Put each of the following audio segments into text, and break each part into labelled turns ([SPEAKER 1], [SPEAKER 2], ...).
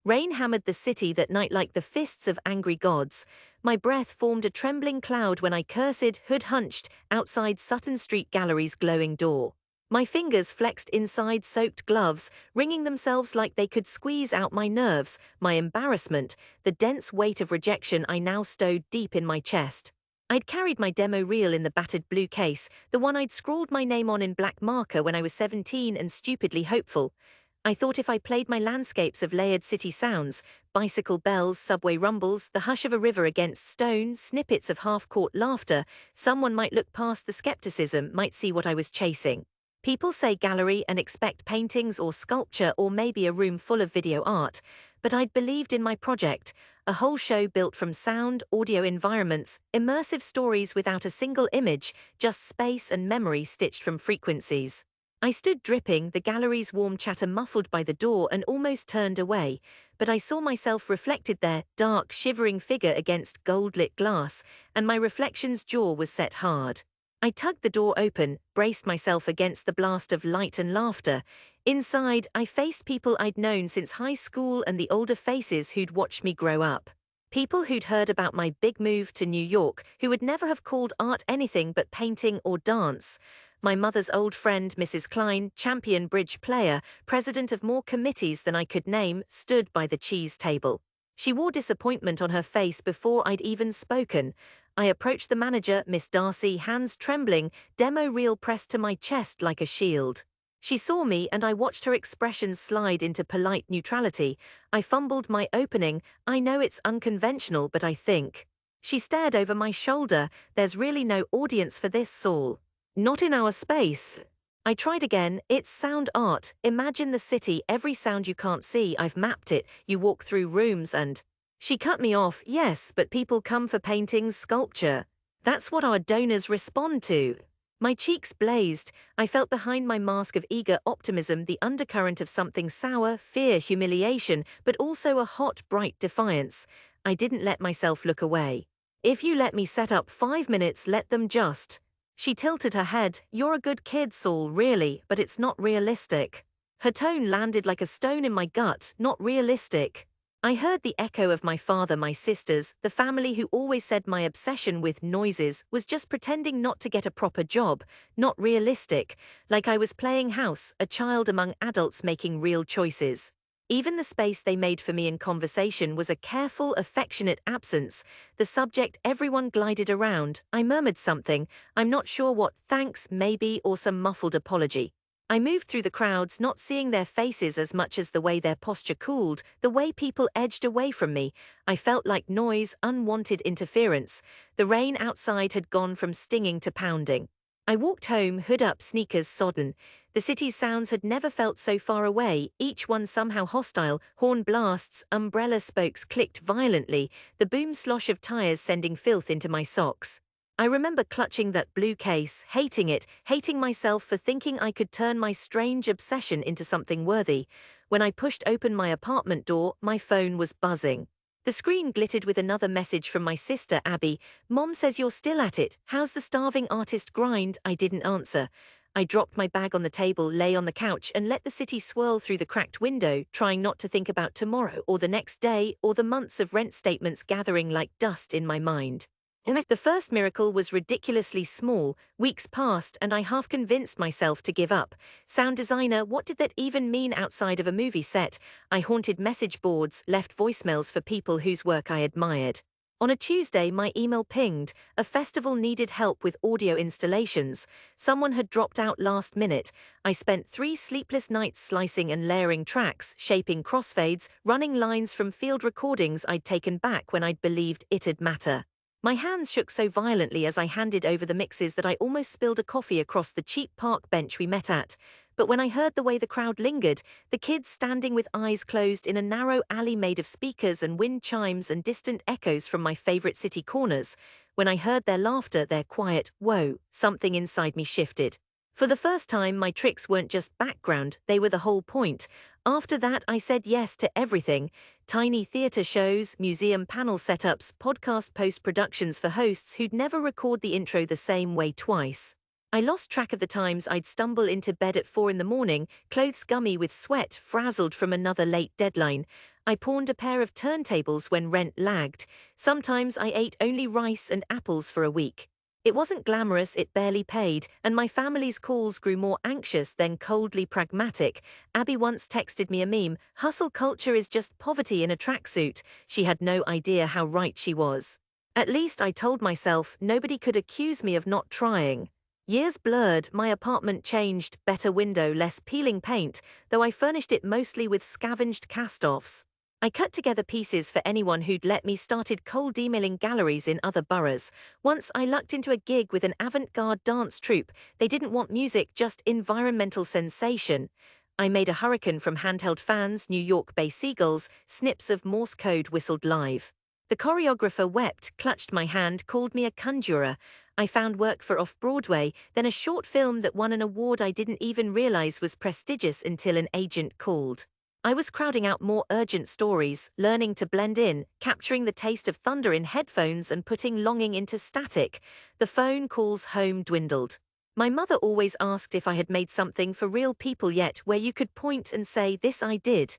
[SPEAKER 1] Rain hammered the city that night like the fists of angry gods. My breath formed a trembling cloud when I cursed, hood hunched, outside Sutton Street Gallery's glowing door. My fingers flexed inside soaked gloves, wringing themselves like they could squeeze out my nerves, my embarrassment, the dense weight of rejection I now stowed deep in my chest. I'd carried my demo reel in the battered blue case, the one I'd scrawled my name on in black marker when I was 17 and stupidly hopeful. I thought if I played my landscapes of layered city sounds, bicycle bells, subway rumbles, the hush of a river against stone, snippets of half-caught laughter, someone might look past the skepticism, might see what I was chasing. People say gallery and expect paintings or sculpture or maybe a room full of video art, but I'd believed in my project, a whole show built from sound, audio environments, immersive stories without a single image, just space and memory stitched from frequencies. I stood dripping, the gallery's warm chatter muffled by the door, and almost turned away, but I saw myself reflected there, dark, shivering figure against gold-lit glass, and my reflection's jaw was set hard. I tugged the door open, braced myself against the blast of light and laughter. Inside, I faced people I'd known since high school and the older faces who'd watched me grow up. People who'd heard about my big move to New York, who would never have called art anything but painting or dance. My mother's old friend, Mrs. Klein, champion bridge player, president of more committees than I could name, stood by the cheese table. She wore disappointment on her face before I'd even spoken. I approached the manager, Miss Darcy, hands trembling, demo reel pressed to my chest like a shield. She saw me and I watched her expression slide into polite neutrality. I fumbled my opening. I know it's unconventional, but I think. She stared over my shoulder. There's really no audience for this, Saul. Not in our space. I tried again. It's sound art. Imagine the city, every sound you can't see. I've mapped it. You walk through rooms and... She cut me off. Yes, but people come for paintings, sculpture. That's what our donors respond to. My cheeks blazed. I felt behind my mask of eager optimism the undercurrent of something sour, fear, humiliation, but also a hot, bright defiance. I didn't let myself look away. If you let me set up 5 minutes, let them just. She tilted her head. You're a good kid, Saul, really, but it's not realistic. Her tone landed like a stone in my gut. Not realistic. I heard the echo of my father, my sisters, the family who always said my obsession with noises was just pretending not to get a proper job, not realistic, like I was playing house, a child among adults making real choices. Even the space they made for me in conversation was a careful, affectionate absence, the subject everyone glided around. I murmured something, I'm not sure what, thanks, maybe, or some muffled apology. I moved through the crowds, not seeing their faces as much as the way their posture cooled, the way people edged away from me. I felt like noise, unwanted interference. The rain outside had gone from stinging to pounding. I walked home, hood up, sneakers sodden. The city's sounds had never felt so far away, each one somehow hostile. Horn blasts, umbrella spokes clicked violently, the boom slosh of tires sending filth into my socks. I remember clutching that blue case, hating it, hating myself for thinking I could turn my strange obsession into something worthy. When I pushed open my apartment door, my phone was buzzing. The screen glittered with another message from my sister, Abby. Mom says you're still at it. How's the starving artist grind? I didn't answer. I dropped my bag on the table, lay on the couch, and let the city swirl through the cracked window, trying not to think about tomorrow or the next day or the months of rent statements gathering like dust in my mind. The first miracle was ridiculously small. Weeks passed and I half convinced myself to give up. Sound designer, what did that even mean outside of a movie set? I haunted message boards, left voicemails for people whose work I admired. On a Tuesday, my email pinged. A festival needed help with audio installations. Someone had dropped out last minute. I spent 3 sleepless nights slicing and layering tracks, shaping crossfades, running lines from field recordings I'd taken back when I'd believed it'd matter. My hands shook so violently as I handed over the mixes that I almost spilled a coffee across the cheap park bench we met at. But when I heard the way the crowd lingered, the kids standing with eyes closed in a narrow alley made of speakers and wind chimes and distant echoes from my favorite city corners, when I heard their laughter, their quiet, whoa, something inside me shifted. For the first time, my tricks weren't just background, they were the whole point. After that, I said yes to everything. Tiny theatre shows, museum panel setups, podcast post-productions for hosts who'd never record the intro the same way twice. I lost track of the times I'd stumble into bed at 4 in the morning, clothes gummy with sweat, frazzled from another late deadline. I pawned a pair of turntables when rent lagged. Sometimes I ate only rice and apples for a week. It wasn't glamorous, it barely paid, and my family's calls grew more anxious than coldly pragmatic. Abby once texted me a meme, "Hustle culture is just poverty in a tracksuit." She had no idea how right she was. At least I told myself nobody could accuse me of not trying. Years blurred, my apartment changed, better window, less peeling paint, though I furnished it mostly with scavenged cast-offs. I cut together pieces for anyone who'd let me, started cold emailing galleries in other boroughs. Once I lucked into a gig with an avant-garde dance troupe. They didn't want music, just environmental sensation. I made a hurricane from handheld fans, New York Bay seagulls, snips of Morse code whistled live. The choreographer wept, clutched my hand, called me a conjurer. I found work for off-Broadway, then a short film that won an award I didn't even realize was prestigious until an agent called. I was crowding out more urgent stories, learning to blend in, capturing the taste of thunder in headphones and putting longing into static. The phone calls home dwindled. My mother always asked if I had made something for real people yet, where you could point and say, "This I did."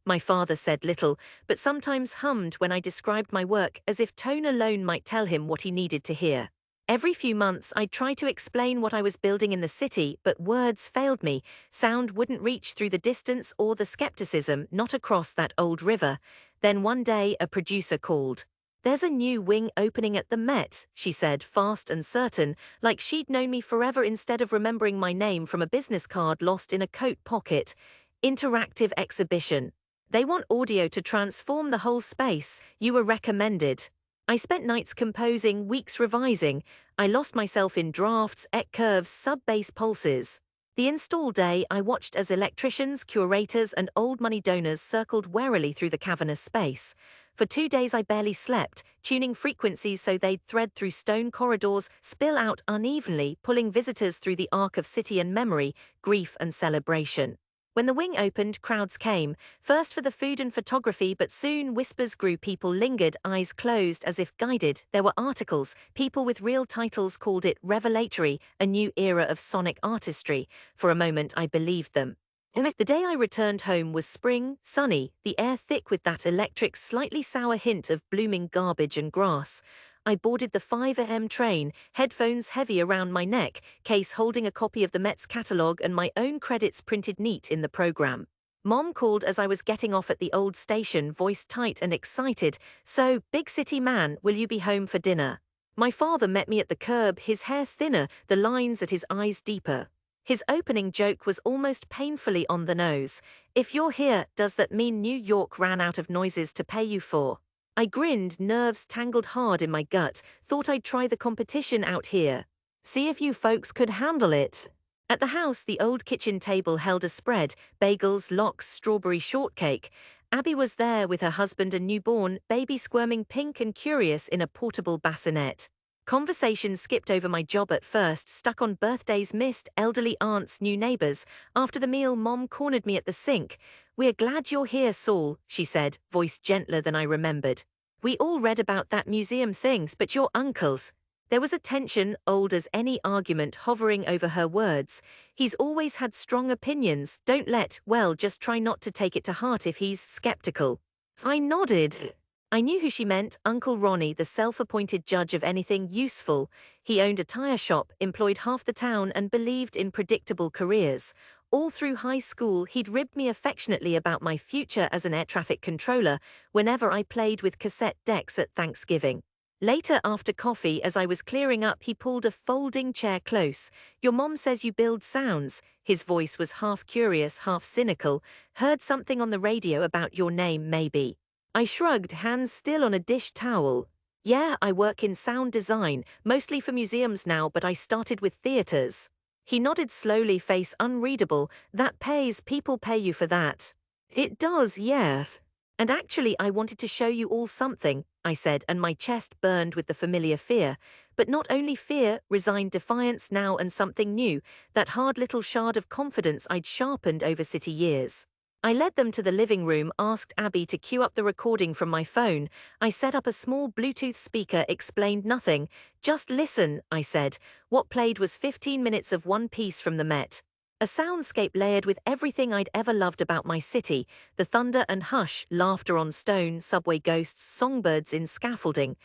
[SPEAKER 1] My father said little, but sometimes hummed when I described my work, as if tone alone might tell him what he needed to hear. Every few months I'd try to explain what I was building in the city, but words failed me. Sound wouldn't reach through the distance or the skepticism, not across that old river. Then one day a producer called. "There's a new wing opening at the Met," she said, fast and certain, like she'd known me forever instead of remembering my name from a business card lost in a coat pocket. "Interactive exhibition. They want audio to transform the whole space. You were recommended." I spent nights composing, weeks revising. I lost myself in drafts, curves, sub-bass pulses. The install day, I watched as electricians, curators, and old money donors circled warily through the cavernous space. For 2 days I barely slept, tuning frequencies so they'd thread through stone corridors, spill out unevenly, pulling visitors through the arc of city and memory, grief and celebration. When the wing opened, crowds came, first for the food and photography, but soon whispers grew, people lingered, eyes closed as if guided. There were articles, people with real titles called it revelatory, a new era of sonic artistry. For a moment I believed them. The day I returned home was spring, sunny, the air thick with that electric, slightly sour hint of blooming garbage and grass. I boarded the 5 a.m. train, headphones heavy around my neck, case holding a copy of the Met's catalogue and my own credits printed neat in the program. Mom called as I was getting off at the old station, voice tight and excited. "So, big city man, will you be home for dinner?" My father met me at the curb, his hair thinner, the lines at his eyes deeper. His opening joke was almost painfully on the nose. "If you're here, does that mean New York ran out of noises to pay you for?" I grinned, nerves tangled hard in my gut, thought I'd try the competition out here. See if you folks could handle it. At the house, the old kitchen table held a spread, bagels, lox, strawberry shortcake. Abby was there with her husband and newborn, baby squirming pink and curious in a portable bassinet. Conversation skipped over my job at first, stuck on birthdays missed, elderly aunts, new neighbors. After the meal, Mom cornered me at the sink. "We're glad you're here, Saul," she said, voice gentler than I remembered. "We all read about that museum things, but your uncle's." There was a tension, old as any argument, hovering over her words. "He's always had strong opinions, just try not to take it to heart if he's skeptical." I nodded. I knew who she meant, Uncle Ronnie, the self-appointed judge of anything useful. He owned a tire shop, employed half the town, and believed in predictable careers. All through high school, he'd ribbed me affectionately about my future as an air traffic controller whenever I played with cassette decks at Thanksgiving. Later, after coffee, as I was clearing up, he pulled a folding chair close. "Your mom says you build sounds." His voice was half curious, half cynical. "Heard something on the radio about your name, maybe." I shrugged, hands still on a dish towel. "Yeah, I work in sound design, mostly for museums now, but I started with theaters." He nodded slowly, face unreadable. "That pays, people pay you for that." "It does, yes." "And actually I wanted to show you all something," I said, and my chest burned with the familiar fear. But not only fear, resigned defiance now, and something new, that hard little shard of confidence I'd sharpened over city years. I led them to the living room, asked Abby to cue up the recording from my phone. I set up a small Bluetooth speaker, explained nothing. "Just listen," I said. What played was 15 minutes of one piece from the Met. A soundscape layered with everything I'd ever loved about my city, the thunder and hush, laughter on stone, subway ghosts, songbirds in scaffolding.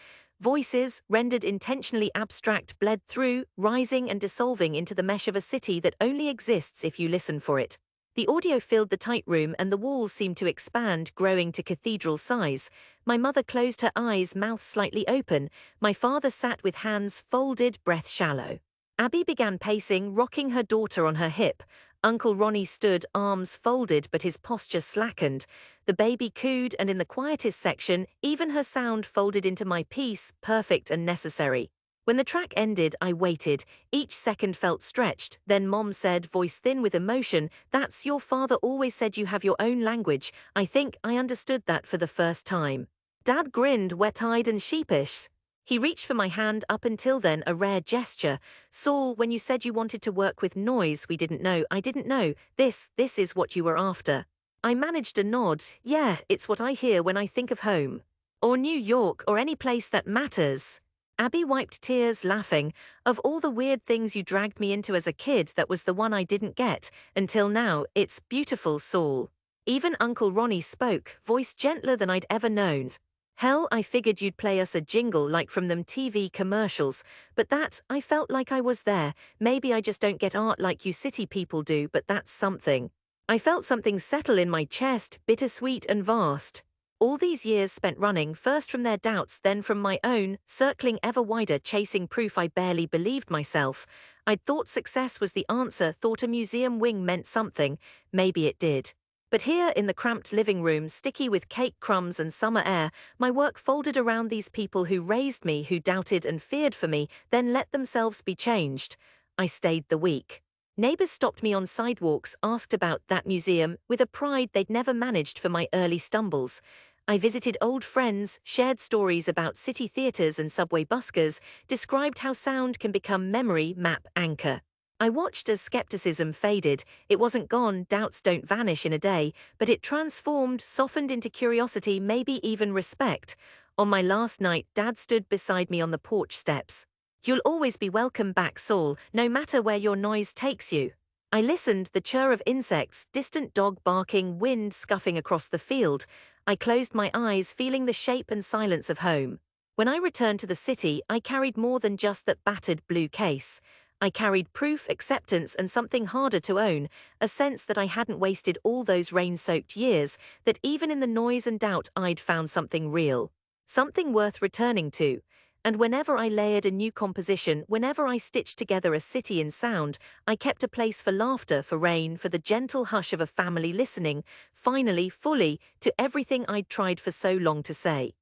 [SPEAKER 1] Voices, rendered intentionally abstract, bled through, rising and dissolving into the mesh of a city that only exists if you listen for it. The audio filled the tight room and the walls seemed to expand, growing to cathedral size. My mother closed her eyes, mouth slightly open. My father sat with hands folded, breath shallow. Abby began pacing, rocking her daughter on her hip. Uncle Ronnie stood, arms folded but his posture slackened. The baby cooed, and in the quietest section, even her sound folded into my piece, perfect and necessary. When the track ended, I waited. Each second felt stretched. Then Mom said, voice thin with emotion, "That's your father always said you have your own language." I think I understood that for the first time. Dad grinned, wet-eyed and sheepish. He reached for my hand, up until then a rare gesture. "Saul, when you said you wanted to work with noise, I didn't know. This is what you were after." I managed a nod. "Yeah, it's what I hear when I think of home. Or New York, or any place that matters." Abby wiped tears, laughing. "Of all the weird things you dragged me into as a kid, that was the one I didn't get. Until now, it's beautiful, Saul." Even Uncle Ronnie spoke, voice gentler than I'd ever known. "Hell, I figured you'd play us a jingle like from them TV commercials. But that, I felt like I was there. Maybe I just don't get art like you city people do, but that's something." I felt something settle in my chest, bittersweet and vast. All these years spent running, first from their doubts, then from my own, circling ever wider, chasing proof I barely believed myself. I'd thought success was the answer, thought a museum wing meant something. Maybe it did. But here in the cramped living room, sticky with cake crumbs and summer air, my work folded around these people who raised me, who doubted and feared for me, then let themselves be changed. I stayed the week. Neighbors stopped me on sidewalks, asked about that museum, with a pride they'd never managed for my early stumbles. I visited old friends, shared stories about city theaters and subway buskers, described how sound can become memory, map, anchor. I watched as skepticism faded. It wasn't gone, doubts don't vanish in a day, but it transformed, softened into curiosity, maybe even respect. On my last night, Dad stood beside me on the porch steps. "You'll always be welcome back, Saul, no matter where your noise takes you." I listened, the chirr of insects, distant dog barking, wind scuffing across the field. I closed my eyes, feeling the shape and silence of home. When I returned to the city, I carried more than just that battered blue case. I carried proof, acceptance, and something harder to own, a sense that I hadn't wasted all those rain-soaked years, that even in the noise and doubt I'd found something real, something worth returning to. And whenever I layered a new composition, whenever I stitched together a city in sound, I kept a place for laughter, for rain, for the gentle hush of a family listening, finally, fully, to everything I'd tried for so long to say.